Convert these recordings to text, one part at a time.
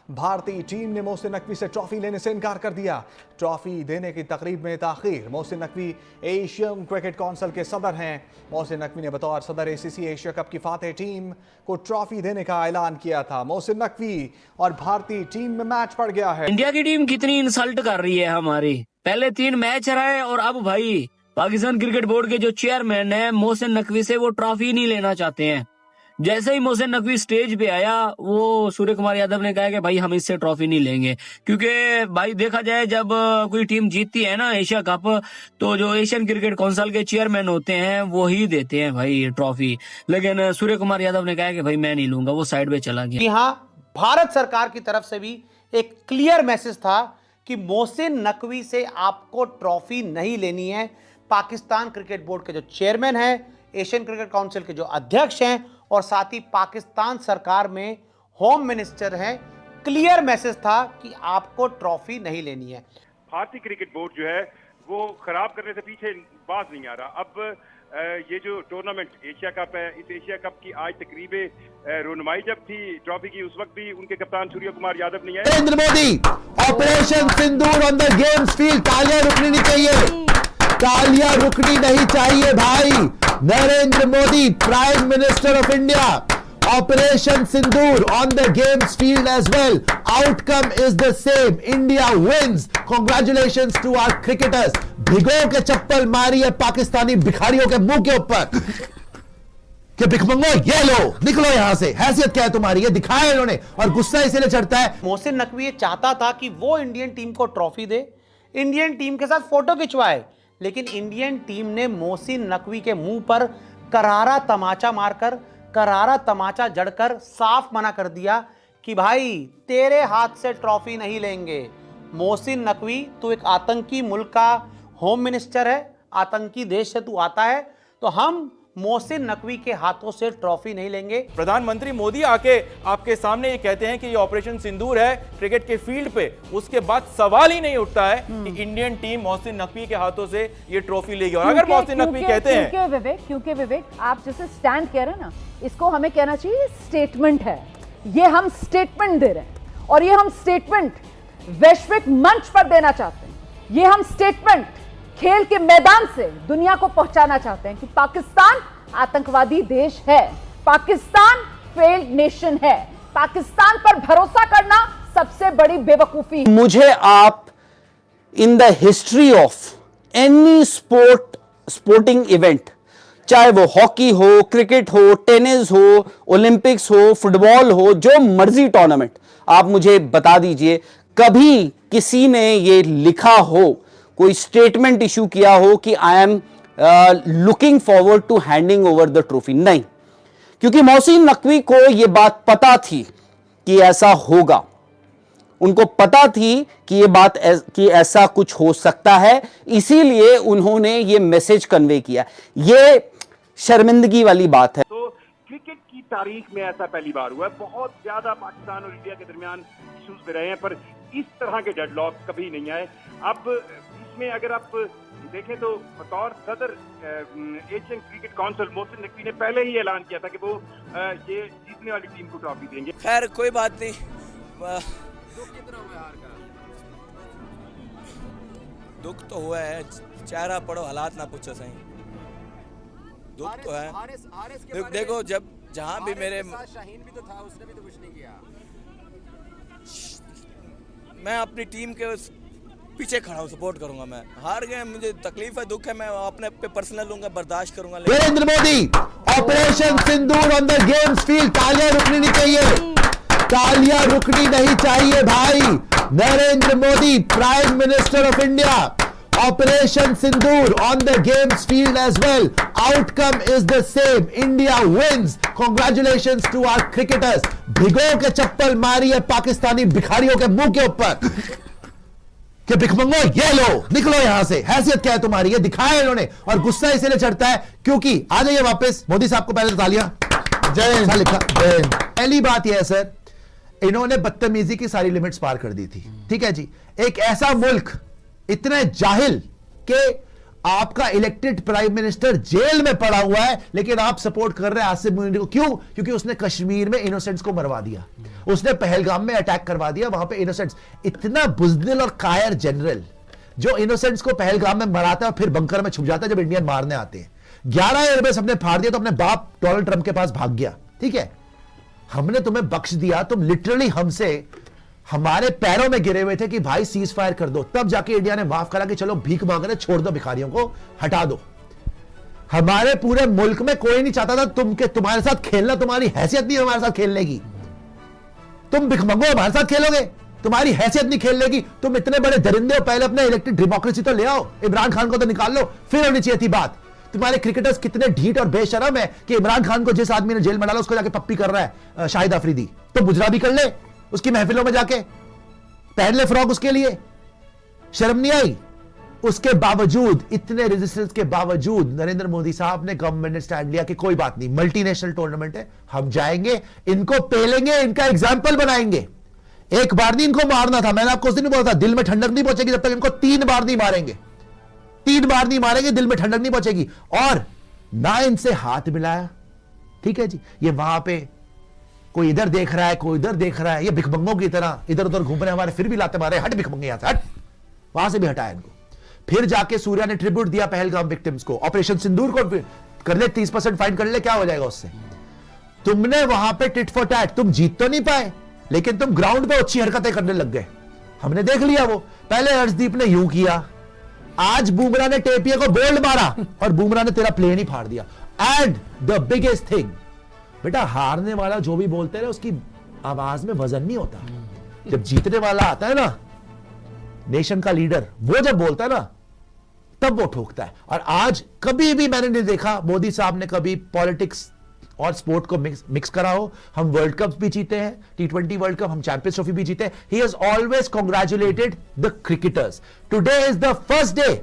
भारतीय टीम ने मोहसिन नकवी से ट्रॉफी लेने से इनकार कर दिया। ट्रॉफी देने की तकरीब में ताखीर। Mohsin Naqvi Asian cricket council के सदर हैं। मोहसिन नकवी ने बतौर सदर एसीसी एशिया कप की फातेह टीम को ट्रॉफी देने का ऐलान किया था। मोहसिन नकवी और भारतीय टीम में मैच पड़ गया है। इंडिया की टीम कितनी इंसल्ट कर रही है हमारी। पहले 3 मैच हराए और अब भाई पाकिस्तान क्रिकेट बोर्ड के जो चेयरमैन है मोहसिन नकवी से वो ट्रॉफी नहीं लेना चाहते हैं। जैसे ही मोहसिन नकवी स्टेज पे आया वो सूर्य कुमार यादव ने कहा कि भाई हम इससे ट्रॉफी नहीं लेंगे, क्योंकि भाई देखा जाए जब कोई टीम जीतती है ना एशिया कप तो जो एशियन क्रिकेट काउंसिल के चेयरमैन होते हैं वो ही देते हैं भाई ट्रॉफी। लेकिन सूर्य कुमार यादव ने कहा कि भाई मैं नहीं लूंगा, वो साइड पे चला गया। हाँ, भारत सरकार की तरफ से भी एक क्लियर मैसेज था कि मोहसिन नकवी से आपको ट्रॉफी नहीं लेनी है। पाकिस्तान क्रिकेट बोर्ड के जो चेयरमैन हैं, एशियन क्रिकेट काउंसिल के जो अध्यक्ष हैं और साथ ही पाकिस्तान सरकार में होम मिनिस्टर हैं, क्लियर मैसेज था कि आपको ट्रॉफी नहीं लेनी है। भारतीय क्रिकेट बोर्ड जो है वो खराब करने से पीछे बाज नहीं आ रहा। अब ये जो टूर्नामेंट एशिया कप है, इस एशिया कप की आज तकरीबे रोनुमाई जब थी ट्रॉफी की, उस वक्त भी उनके कप्तान सूर्य कुमार यादव नहीं आए। Narendra Modi, operation Sindoor on the games field. तालियां रुकनी नहीं चाहिए, तालियां रुकनी नहीं चाहिए भाई। Narendra Modi, prime minister of India, operation Sindoor on the games field as well. Outcome is the same, India wins. Congratulations to our cricketers. भिगो के चप्पल मारी है पाकिस्तानी भिखारियों के मुंह के ऊपर कि भिखमंगो ये लो, निकलो यहां से, हैसियत क्या है तुम्हारी, ये दिखाया इन्होंने। और गुस्सा इसलिए चढ़ता है। मोहसिन नकवी ये चाहता था कि वो इंडियन टीम को ट्रॉफी दे, इंडियन टीम के साथ फोटो खिंचवाए, लेकिन इंडियन टीम ने मोहसिन नकवी के मुंह पर करारा तमाचा मारकर, करारा तमाचा जड़कर साफ मना कर दिया कि भाई तेरे हाथ से ट्रॉफी नहीं लेंगे। मोहसिन नकवी, तू एक आतंकी मुल्क का होम मिनिस्टर है, आतंकी देश से तू आता है, तो हम मोहसिन नकवी के हाथों से ट्रॉफी नहीं लेंगे। प्रधानमंत्री मोदी आके आपके सामने ये कहते हैं कि ये ऑपरेशन सिंदूर है क्रिकेट के फील्ड पे, उसके बाद सवाल ही नहीं उठता है कि इंडियन टीम मोहसिन नकवी के हाथों से ये ट्रॉफी लेगी। और अगर मोहसिन नकवी कहते हैं क्योंकि विवेक आप जैसे स्टैंड कह रहे हैं ना, इसको हमें कहना चाहिए स्टेटमेंट है। ये हम स्टेटमेंट दे रहे हैं और ये हम स्टेटमेंट वैश्विक मंच पर देना चाहते हैं। ये हम स्टेटमेंट खेल के मैदान से दुनिया को पहुंचाना चाहते हैं कि पाकिस्तान आतंकवादी देश है, पाकिस्तान फेल्ड नेशन है, पाकिस्तान पर भरोसा करना सबसे बड़ी बेवकूफी। मुझे आप in the history of any sporting event, चाहे वो हॉकी हो, क्रिकेट हो, टेनिस हो, ओलंपिक्स हो, फुटबॉल हो, जो मर्जी टूर्नामेंट, आप मुझे बता दीजिए कभी किसी ने ये लिखा हो, कोई स्टेटमेंट इशू किया हो कि I am looking forward to handing over the trophy? नहीं, क्योंकि मोहसिन नकवी को यह बात पता थी कि ऐसा होगा। उनको पता थी कि ये बात कि ऐसा कुछ हो सकता है, इसीलिए उन्होंने ये मैसेज कन्वे किया। ये शर्मिंदगी वाली बात है। तो क्रिकेट की तारीख में ऐसा पहली बार हुआ है। बहुत ज्यादा पाकिस्तान और इंडिया के दरमियान इश्यूज में रहे हैं, पर इस तरह के डेडलॉक कभी नहीं आए। अब इसमें अगर आप देखें तो बतौर सदर Asian cricket council Mohsin Naqvi ने पहले ही ऐलान किया था कि वो ये जीतने वाली टीम को ट्रॉफी देंगे। खैर कोई बात नहीं। दुख तो हुआ है, चेहरा पढ़ो हालात ना पूछो सही। दुख तो है। देखो जब जहां भी मेरे शाहीन भी तो था, उसने भी तो कुछ नहीं किया। मैं अपनी टीम के पीछे खड़ा हूं, सपोर्ट करूंगा। मैं हार गए, मुझे तकलीफ है, दुख है, मैं अपने पे पर्सनल लूंगा, बर्दाश्त करूंगा। Narendra Modi, operation Sindoor on the games field. तालियां रुकनी नहीं चाहिए, तालियां रुकनी नहीं चाहिए भाई। Narendra Modi, prime minister of India, operation Sindoor on the games field as well. Outcome is the same, India wins. Congratulations to our cricketers. भिगो के चप्पल मारी है पाकिस्तानी भिखारियों के मुंह के ऊपर कि भिखमंगो ये लो, निकलो यहां से, हैसियत क्या है तुम्हारी, ये दिखाया इन्होंने। और गुस्सा इसलिए चढ़ता है क्योंकि आ जाइए वापस। मोदी साहब को पहले तो तालियां। जय हिंद लिखा, जय हिंद। पहली बात यह है सर, इन्होंने बदतमीजी की सारी लिमिट्स पार कर दी थी। ठीक है जी, एक ऐसा मुल्क इतने जाहिल कि आपका इलेक्टेड प्राइम मिनिस्टर जेल में पड़ा हुआ है, लेकिन आप सपोर्ट कर रहे हैं आसिफ मुनीर को। क्यों? क्योंकि उसने कश्मीर में इनोसेंट्स को मरवा दिया, उसने पहलगाम में अटैक करवा दिया, वहां पे इनोसेंट्स। इतना बुज़दिल और कायर जनरल जो इनोसेंट्स को पहलगाम में मराता है और फिर बंकर में छुप जाता है जब इंडियन मारने आते हैं। 11 एयरबेस हमने फाड़ दिया तो अपने बाप डोनाल्ड ट्रंप के पास भाग गया। ठीक है, हमने तुम्हें बख्श दिया, तुम लिटरली हमसे हमारे पैरों में गिरे हुए थे कि भाई सीज फायर कर दो, तब जाके इंडिया ने माफ करा कि चलो भीख मांग रहे, छोड़ दो, भिखारियों को हटा दो। हमारे पूरे मुल्क में कोई नहीं चाहता था तुम्हारे साथ खेलना, तुम्हारी हैसियत नहीं हमारे साथ खेलने की। तुम भिखमंगो हमारे साथ खेलोगे, तुम्हारी हैसियत नहीं खेलने की। तुम इतने बड़े दरिंदे हो, पहले अपने इलेक्टेड डेमोक्रेसी तो ले आओ, इमरान खान को तो निकाल लो, फिर होनी चाहिए थी बात। तुम्हारे क्रिकेटर्स कितने ढीठ और बेशरम है कि इमरान खान को जिस आदमी ने जेल में डाला उसको जाके पप्पी कर रहा है शाहिद अफरीदी, तो मुजरा भी कर ले उसकी महफिलों में जाके, पहन ले फ्रॉक उसके लिए, शर्म नहीं आई? उसके बावजूद, इतने रेजिस्टेंस के बावजूद नरेंद्र मोदी साहब ने, गवर्नमेंट ने स्टैंड लिया कि कोई बात नहीं, मल्टीनेशनल टूर्नामेंट है, हम जाएंगे, इनको पेलेंगे, इनका एग्जाम्पल बनाएंगे। एक बार नहीं इनको मारना था, मैंने आपको उस दिन बोला था, दिल में ठंडक नहीं पहुंचेगी जब तक इनको 3 बार नहीं मारेंगे। 3 बार नहीं मारेंगे, दिल में ठंडक नहीं पहुंचेगी। और ना इनसे हाथ मिलाया। ठीक है जी, ये वहां पे कोई इधर देख रहा है, कोई इधर देख रहा है, ये भिखमंगों की तरह इधर उधर घूम रहे हैं, हमारे फिर भी लाते मारे, हट भिखमंगे यहां से, हट। वहां से भी हटाया इनको। फिर जाके सूर्या ने ट्रिब्यूट दिया पहलगाम विक्टिम्स को, ऑपरेशन सिंदूर को कर ले, 30% फाइन कर ले, क्या हो जाएगा उससे? तुमने वहां पे टिट फॉर टैट, तुम जीत तो नहीं पाए, लेकिन तुम ग्राउंड पे अच्छी हरकतें करने लग गए। हमने देख लिया वो। पहले हर्षदीप ने यूं किया, आज बुमराह ने टेपिया को बोल्ड मारा और बुमराह ने तेरा प्लेन ही फाड़ दिया। एंड द बिगेस्ट थिंग, बेटा हारने वाला जो भी बोलते हैं उसकी आवाज में वजन नहीं होता। जब जीतने वाला आता है ना, नेशन का लीडर, वो जब बोलता है ना, तब वो ठोकता है। और आज कभी भी मैंने नहीं देखा मोदी साहब ने कभी पॉलिटिक्स और स्पोर्ट को मिक्स करा हो। हम वर्ल्ड कप भी जीते हैं, T20 वर्ल्ड कप, हम चैंपियंस ट्रॉफी भी जीते हैं। He has always congratulated the cricketers. Today is the first day,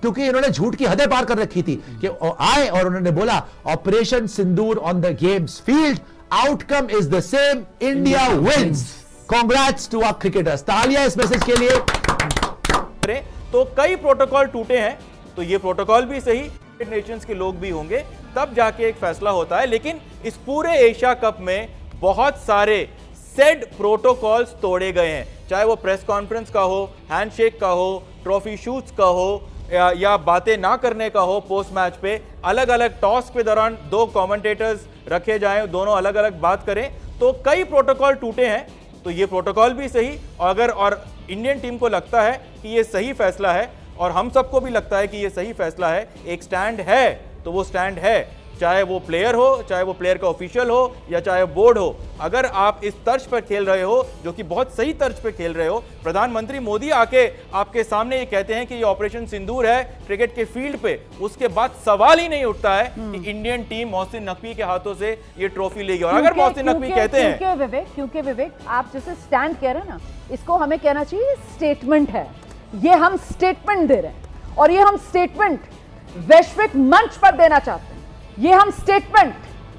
क्योंकि इन्होंने झूठ की हदें पार कर रखी थी कि आए और उन्होंने बोला operation Sindoor on the games field, outcome is the same, India wins. Congrats to our cricketers. तालियां इस मैसेज के लिए। तो कई प्रोटोकॉल टूटे हैं, तो ये प्रोटोकॉल भी सही, नेशंस के लोग भी होंगे, तब जाके एक फैसला होता है। लेकिन इस पूरे एशिया कप में बहुत सारे सेड प्रोटोकॉल्स तोड़े गए हैं, चाहे वो प्रेस कॉन्फ्रेंस का हो, हैंडशेक का हो, ट्रॉफी शूट्स का हो, या बातें ना करने का हो पोस्ट मैच पे, अलग अलग टॉस के दौरान 2 कमेंटेटर्स रखे जाएं, दोनों अलग अलग बात करें, तो कई प्रोटोकॉल टूटे हैं। तो ये प्रोटोकॉल भी सही, और इंडियन टीम को लगता है कि ये सही फैसला है, और हम सबको भी लगता है कि ये सही फैसला है। एक स्टैंड है तो वो स्टैंड है, चाहे वो प्लेयर हो, चाहे वो प्लेयर का ऑफिशियल हो, या चाहे बोर्ड हो। अगर आप इस तर्ज पर खेल रहे हो, जो कि बहुत सही तर्ज पर खेल रहे हो, प्रधानमंत्री मोदी आके आपके सामने ये कहते हैं कि ये ऑपरेशन सिंदूर है क्रिकेट के फील्ड पे, उसके बाद सवाल ही नहीं उठता है कि इंडियन टीम मोहसिन नकवी के हाथों से ये ट्रॉफी लेगी। और अगर मोहसिन नकवी कहते हैं, क्योंकि विवेक आप जैसे स्टैंड कह रहे हैं ना, इसको हमें कहना चाहिए स्टेटमेंट है। ये हम स्टेटमेंट दे रहे हैं, और ये हम स्टेटमेंट वैश्विक मंच पर देना चाहते हैं। ये हम स्टेटमेंट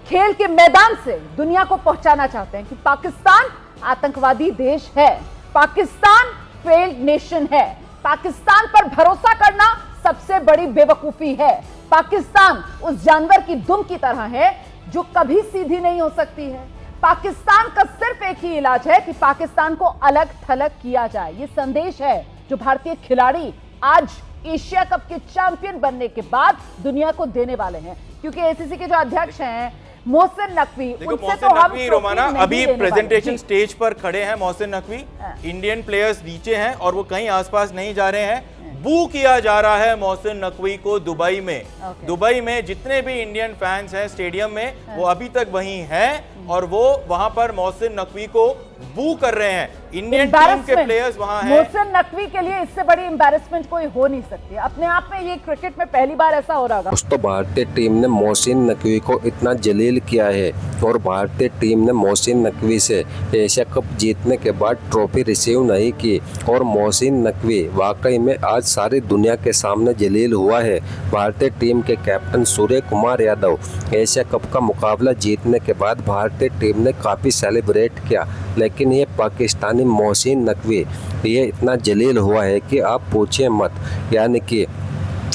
खेल के मैदान से दुनिया को पहुंचाना चाहते हैं कि पाकिस्तान आतंकवादी देश है, पाकिस्तान फेल्ड नेशन है, पाकिस्तान पर भरोसा करना सबसे बड़ी बेवकूफी है। पाकिस्तान उस जानवर की दुम की तरह है जो कभी सीधी नहीं हो सकती है। पाकिस्तान का सिर्फ एक ही इलाज है कि पाकिस्तान को अलग थलग किया जाए। ये संदेश है जो भारतीय खिलाड़ी आज एशिया कप के चैंपियन बनने के बाद दुनिया को देने वाले हैं। क्योंकि एसीसी के जो अध्यक्ष हैं मोहसिन नकवी, उनसे तो हम रोमाना अभी प्रेजेंटेशन स्टेज पर खड़े हैं। मोहसिन नकवी, इंडियन प्लेयर्स नीचे हैं और वो कहीं आसपास नहीं जा रहे हैं। बू किया जा रहा है मोहसिन नकवी को दुबई में। दुबई में जितने भी इंडियन फैंस हैं स्टेडियम में, वो अभी तक वहीं हैं और वो वहां पर मोहसिन नकवी को बू कर रहे हैं। इंडियन टीम के प्लेयर्स वहां हैं। मोहसिन नकवी के लिए इससे बड़ी एम्बैरेसमेंट कोई हो नहीं सकती। अपने आप में ये क्रिकेट में पहली बार ऐसा हो रहा होगा। दोस्तों, भारतीय टीम ने मोहसिन नकवी को इतना जलील किया है और भारतीय टीम ने मोहसिन नकवी से एशिया कप जीतने के बाद ट्रॉफी रिसीव नहीं की। और मोहसिन नकवी वाकई में आज सारी दुनिया के सामने जलील हुआ है। भारतीय टीम के captain Surya Kumar Yadav Asia cup का मुकाबला जीतने के बाद भारतीय टीम ने काफ़ी सेलिब्रेट किया, लेकिन ये पाकिस्तानी मोहसिन नकवी ये इतना जलील हुआ है कि आप पूछिए मत। यानी कि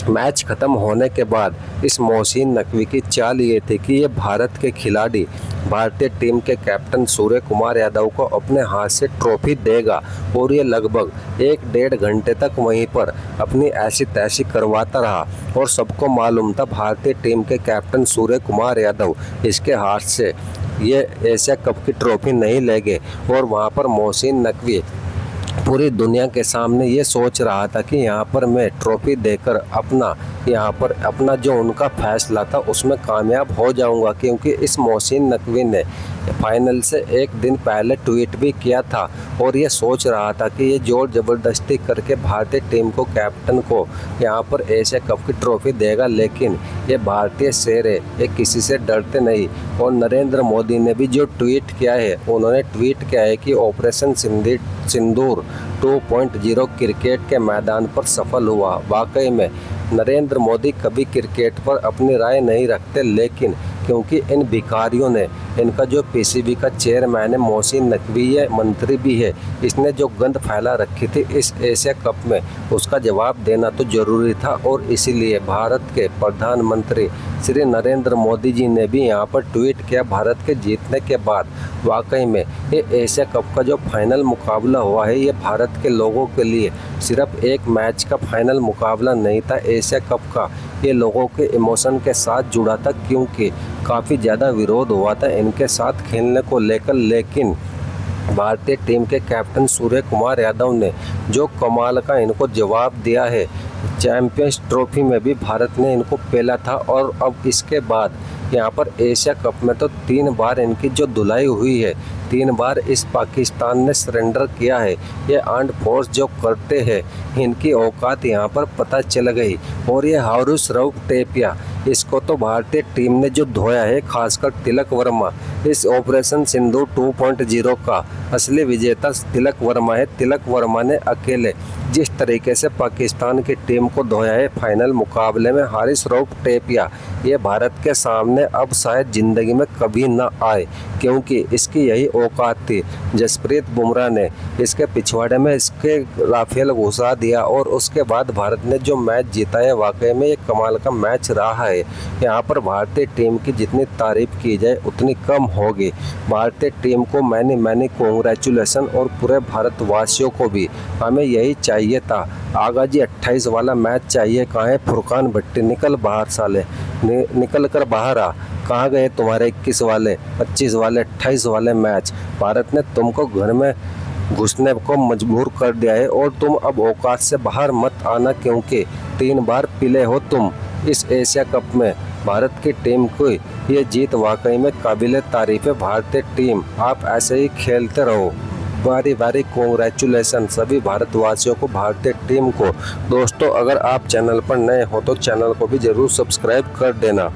मैच खत्म होने के बाद इस मोहसिन नकवी की चाल ये थी कि ये भारत के खिलाड़ी भारतीय टीम के कैप्टन सूर्य कुमार यादव को अपने हाथ से ट्रॉफी देगा और ये लगभग 1-1.5 घंटे तक वहीं पर अपनी ऐसी तैसी करवाता रहा और सबको मालूम था भारतीय टीम के कैप्टन सूर्य कुमार यादव इसके हाथ से ये एशिया कप की ट्रॉफी नहीं लेंगे। और वहाँ पर मोहसिन नकवी पूरी दुनिया के सामने ये सोच रहा था कि यहाँ पर मैं ट्रॉफी देकर अपना जो उनका फैसला था उसमें कामयाब हो जाऊंगा, क्योंकि इस मोहसिन नकवी ने फाइनल से एक दिन पहले ट्वीट भी किया था और ये सोच रहा था कि ये जोर ज़बरदस्ती करके भारतीय टीम को कैप्टन को यहाँ पर एशिया कप की ट्रॉफी देगा, लेकिन ये भारतीय शेर है, ये किसी से डरते नहीं। और नरेंद्र मोदी ने भी जो ट्वीट किया है, उन्होंने ट्वीट किया है कि ऑपरेशन सिंदूर 2.0 क्रिकेट के मैदान पर सफल हुआ। वाकई में नरेंद्र मोदी कभी क्रिकेट पर अपनी राय नहीं रखते, लेकिन क्योंकि इन भिखारियों ने, इनका जो पीसीबी का चेयरमैन है मोहसिन नकवी है, मंत्री भी है, इसने जो गंद फैला रखी थी इस एशिया कप में, उसका जवाब देना तो जरूरी था। और इसीलिए भारत के प्रधानमंत्री श्री नरेंद्र मोदी जी ने भी यहाँ पर ट्वीट किया भारत के जीतने के बाद। वाकई में ये एशिया कप का जो फाइनल मुकाबला हुआ है, ये भारत के लोगों के लिए सिर्फ एक मैच का फाइनल मुकाबला नहीं था, एशिया कप का ये लोगों के इमोशन के साथ जुड़ा था, क्योंकि काफ़ी ज़्यादा विरोध हुआ था इनके साथ खेलने को लेकर। लेकिन भारतीय टीम के कैप्टन सूर्य कुमार यादव ने जो कमाल का इनको जवाब दिया है, चैंपियंस ट्रॉफी में भी भारत ने इनको पेला था और अब इसके बाद यहाँ पर एशिया कप में तो 3 बार इनकी जो धुलाई हुई है, 3 बार इस पाकिस्तान ने सरेंडर किया है। ये आर्म्ड फोर्स जो करते हैं, इनकी औकात यहाँ पर पता चल गई। और ये हारूस रऊफ टेपिया, इसको तो भारतीय टीम ने जो धोया है, खासकर तिलक वर्मा, इस ऑपरेशन सिंदूर 2.0 का असली विजेता तिलक वर्मा है। तिलक वर्मा ने अकेले जिस तरीके से पाकिस्तान की टीम को धोया है फाइनल मुकाबले में, हारिस रऊफ टेपिया ये भारत के सामने अब शायद ज़िंदगी में कभी ना आए, क्योंकि इसकी यही औकात थी। जसप्रीत बुमराह ने इसके पिछवाड़े में इसके राफेल घुसा दिया और उसके बाद भारत ने जो मैच जीता है, वाकई में ये कमाल का मैच रहा है। यहाँ पर भारतीय टीम की जितनी तारीफ की जाए उतनी कम होगी। भारतीय टीम को मैनी कॉन्ग्रेचुलेसन और पूरे भारतवासियों को भी हमें यही चाहिए था। आगा जी 28 वाला मैच चाहिए। कहाँ है फुरकान भट्टी, निकल बाहर साले, निकल कर बाहर आ। कहाँ गए तुम्हारे 21 वाले, 25 वाले, 28 वाले मैच? भारत ने तुमको घर में घुसने को मजबूर कर दिया है और तुम अब औकात से बाहर मत आना, क्योंकि 3 बार पिले हो तुम इस एशिया कप में। भारत की टीम को ये जीत वाकई में काबिल तारीफ है। भारतीय टीम आप ऐसे ही खेलते रहो। बारी बारी कॉन्ग्रेचुलेसन सभी भारतवासियों को, भारतीय टीम को। दोस्तों, अगर आप चैनल पर नए हो तो चैनल को भी जरूर सब्सक्राइब कर देना।